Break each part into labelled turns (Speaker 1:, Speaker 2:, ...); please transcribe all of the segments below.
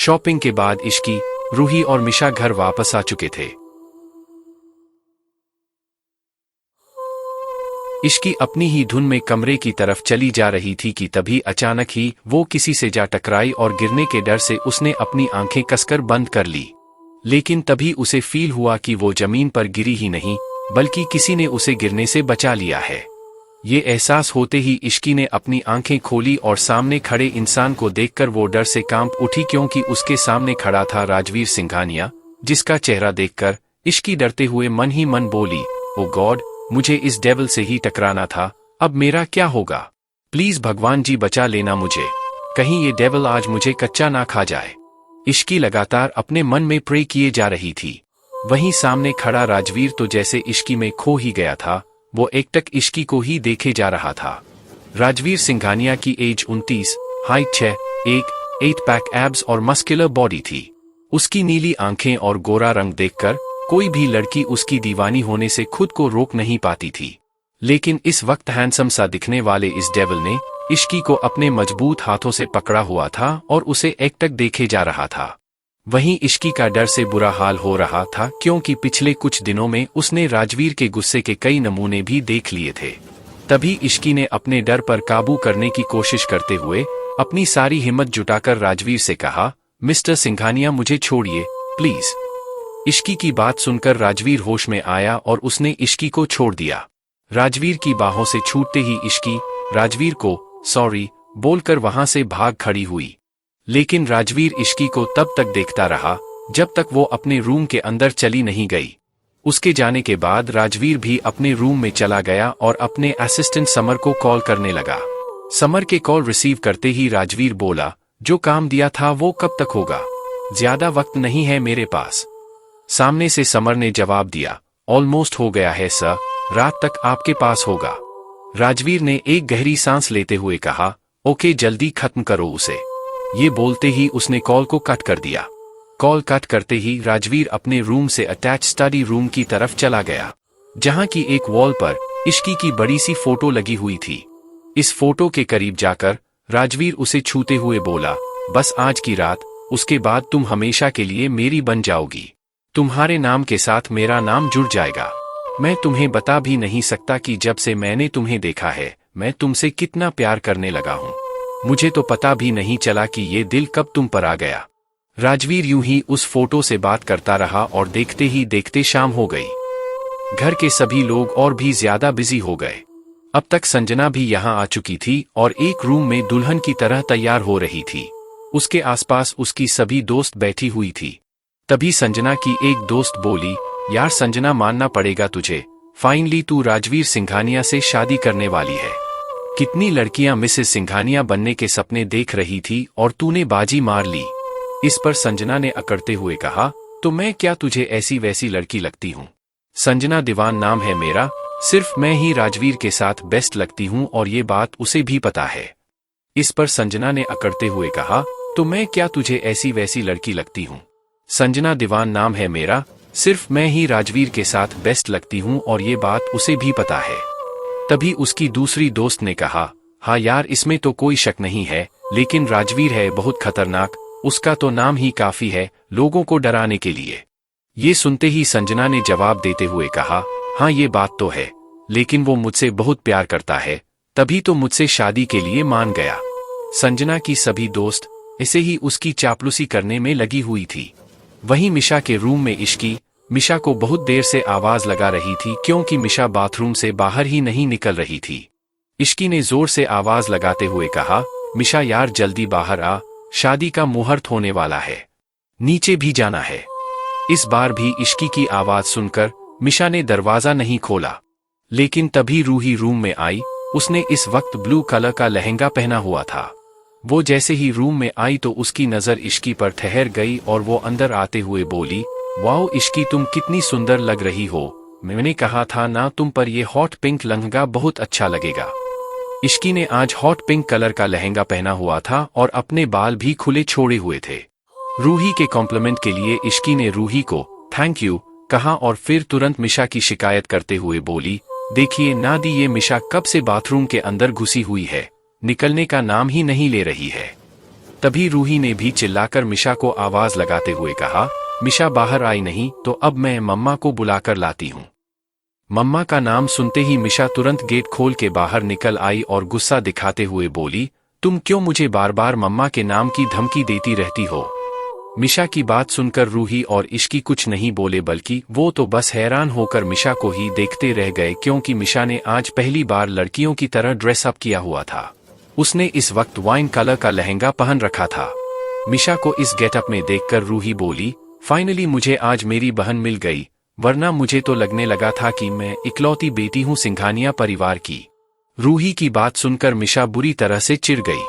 Speaker 1: Shopping के बाद इश्की, रूही और मिशा घर वापस आ चुके थे। इश्की अपनी ही धुन में कमरे की तरफ चली जा रही थी कि तभी अचानक ही वो किसी से जा टकराई और गिरने के डर से उसने अपनी आंखें कसकर बंद कर ली। लेकिन तभी उसे फील हुआ कि वो जमीन पर गिरी ही नहीं, बल्कि किसी ने उसे गिरने से बचा लिया है। ये एहसास होते ही इश्की ने अपनी आंखें खोली और सामने खड़े इंसान को देखकर वो डर से कांप उठी, क्योंकि उसके सामने खड़ा था राजवीर सिंघानिया, जिसका चेहरा देखकर इश्की डरते हुए मन ही मन बोली, ओ गॉड, मुझे इस डेविल से ही टकराना था, अब मेरा क्या होगा? प्लीज भगवान जी बचा लेना मुझे, कहीं ये डेविल आज मुझे कच्चा ना खा जाए। इश्की लगातार अपने मन में प्रे किए जा रही थी। वहीं सामने खड़ा राजवीर तो जैसे इश्की में खो ही गया था, वो एकटक इश्की को ही देखे जा रहा था। राजवीर सिंघानिया की एज 29, हाइट 6'1", 8 पैक एब्स और मस्कुलर बॉडी थी। उसकी नीली आंखें और गोरा रंग देखकर कोई भी लड़की उसकी दीवानी होने से खुद को रोक नहीं पाती थी। लेकिन इस वक्त हैंडसम सा दिखने वाले इस डेविल ने इश्की को अपने मजबूत हाथों से पकड़ा हुआ था और उसे एकटक देखे जा रहा था। वहीं इश्की का डर से बुरा हाल हो रहा था, क्योंकि पिछले कुछ दिनों में उसने राजवीर के गुस्से के कई नमूने भी देख लिए थे। तभी इश्की ने अपने डर पर काबू करने की कोशिश करते हुए अपनी सारी हिम्मत जुटाकर राजवीर से कहा, मिस्टर सिंघानिया, मुझे छोड़िए प्लीज। इश्की की बात सुनकर राजवीर होश में आया और उसने इश्की को छोड़ दिया। राजवीर की बाहों से छूटते ही इश्की राजवीर को सॉरी बोलकर वहां से भाग खड़ी हुई। लेकिन राजवीर इश्की को तब तक देखता रहा जब तक वो अपने रूम के अंदर चली नहीं गई। उसके जाने के बाद राजवीर भी अपने रूम में चला गया और अपने असिस्टेंट समर को कॉल करने लगा। समर के कॉल रिसीव करते ही राजवीर बोला, जो काम दिया था वो कब तक होगा? ज्यादा वक्त नहीं है मेरे पास। सामने से समर ने जवाब दिया, ऑलमोस्ट हो गया है सर, रात तक आपके पास होगा। राजवीर ने एक गहरी सांस लेते हुए कहा, ओके, जल्दी खत्म करो उसे। ये बोलते ही उसने कॉल को कट कर दिया। कॉल कट करते ही राजवीर अपने रूम से अटैच स्टडी रूम की तरफ चला गया, जहां की एक वॉल पर इश्की की बड़ी सी फोटो लगी हुई थी। इस फोटो के करीब जाकर राजवीर उसे छूते हुए बोला, बस आज की रात, उसके बाद तुम हमेशा के लिए मेरी बन जाओगी। तुम्हारे नाम के साथ मेरा नाम जुड़ जाएगा। मैं तुम्हें बता भी नहीं सकता कि जब से मैंने तुम्हें देखा है, मैं तुमसे कितना प्यार करने लगा हूँ। मुझे तो पता भी नहीं चला कि ये दिल कब तुम पर आ गया। राजवीर यूं ही उस फोटो से बात करता रहा और देखते ही देखते शाम हो गई। घर के सभी लोग और भी ज्यादा बिजी हो गए। अब तक संजना भी यहाँ आ चुकी थी और एक रूम में दुल्हन की तरह तैयार हो रही थी। उसके आसपास उसकी सभी दोस्त बैठी हुई थी। तभी संजना की एक दोस्त बोली, यार संजना, मानना पड़ेगा तुझे, फाइनली तू राजवीर सिंघानिया से शादी करने वाली है। कितनी लड़कियां मिसेस सिंघानिया बनने के सपने देख रही थी और तूने बाजी मार ली। इस पर संजना ने अकड़ते हुए कहा, तो मैं क्या तुझे ऐसी वैसी लड़की लगती हूँ? संजना दीवान नाम है मेरा, सिर्फ मैं ही राजवीर के साथ बेस्ट लगती हूँ और ये बात उसे भी पता है। इस पर संजना ने अकड़ते हुए कहा, तो मैं क्या तुझे ऐसी वैसी लड़की लगती हूँ? संजना दीवान नाम है मेरा, सिर्फ मैं ही राजवीर के साथ बेस्ट लगती हूँ और ये बात उसे भी पता है। तभी उसकी दूसरी दोस्त ने कहा, हाँ यार, इसमें तो कोई शक नहीं है, लेकिन राजवीर है बहुत खतरनाक, उसका तो नाम ही काफी है लोगों को डराने के लिए। ये सुनते ही संजना ने जवाब देते हुए कहा, हाँ ये बात तो है, लेकिन वो मुझसे बहुत प्यार करता है, तभी तो मुझसे शादी के लिए मान गया। संजना की सभी दोस्त ऐसे ही उसकी चापलूसी करने में लगी हुई थी। वहीं मिशा के रूम में इश्की मिशा को बहुत देर से आवाज लगा रही थी, क्योंकि मिशा बाथरूम से बाहर ही नहीं निकल रही थी। इश्की ने जोर से आवाज लगाते हुए कहा, मिशा यार जल्दी बाहर आ, शादी का मुहूर्त होने वाला है, नीचे भी जाना है। इस बार भी इश्की की आवाज सुनकर मिशा ने दरवाजा नहीं खोला। लेकिन तभी रूही रूम में आई। उसने इस वक्त ब्लू कलर का लहंगा पहना हुआ था। वो जैसे ही रूम में आई तो उसकी नजर इश्की पर ठहर गई और वो अंदर आते हुए बोली, वाओ इश्की, तुम कितनी सुंदर लग रही हो, मैंने कहा था ना तुम पर ये हॉट पिंक लहंगा बहुत अच्छा लगेगा। इश्की ने आज हॉट पिंक कलर का लहंगा पहना हुआ था और अपने बाल भी खुले छोड़े हुए थे। रूही के कॉम्प्लीमेंट के लिए इश्की ने रूही को थैंक यू कहा और फिर तुरंत मिशा की शिकायत करते हुए बोली, देखिए नादी, ये मिशा कब से बाथरूम के अंदर घुसी हुई है, निकलने का नाम ही नहीं ले रही है। तभी रूही ने भी चिल्लाकर मिशा को आवाज लगाते हुए कहा, मिशा बाहर आई नहीं तो अब मैं मम्मा को बुलाकर लाती हूँ। मम्मा का नाम सुनते ही मिशा तुरंत गेट खोल के बाहर निकल आई और गुस्सा दिखाते हुए बोली, तुम क्यों मुझे बार बार मम्मा के नाम की धमकी देती रहती हो? मिशा की बात सुनकर रूही और इश्की कुछ नहीं बोले, बल्कि वो तो बस हैरान होकर मिशा को ही देखते रह गए, क्योंकि मिशा ने आज पहली बार लड़कियों की तरह ड्रेसअप किया हुआ था। उसने इस वक्त वाइन कलर का लहंगा पहन रखा था। मिशा को इस गेटअप में देखकर रूही बोली, फाइनली मुझे आज मेरी बहन मिल गई, वरना मुझे तो लगने लगा था कि मैं इकलौती बेटी हूँ सिंघानिया परिवार की। रूही की बात सुनकर मिशा बुरी तरह से चिढ़ गई,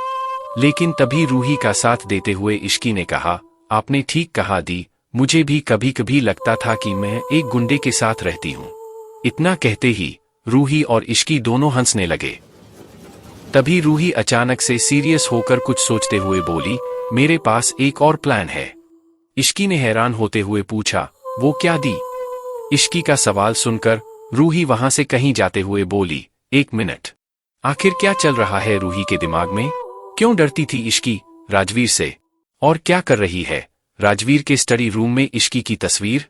Speaker 1: लेकिन तभी रूही का साथ देते हुए इश्की ने कहा, आपने ठीक कहा दी, मुझे भी कभी कभी लगता था कि मैं एक गुंडे के साथ रहती हूँ। इतना कहते ही रूही और इश्की दोनों हंसने लगे। तभी रूही अचानक से सीरियस होकर कुछ सोचते हुए बोली, मेरे पास एक और प्लान है। इश्की ने हैरान होते हुए पूछा, वो क्या दी? इश्की का सवाल सुनकर रूही वहां से कहीं जाते हुए बोली, एक मिनट, आखिर क्या चल रहा है रूही के दिमाग में? क्यों डरती थी इश्की राजवीर से? और क्या कर रही है राजवीर के स्टडी रूम में इश्की की तस्वीर?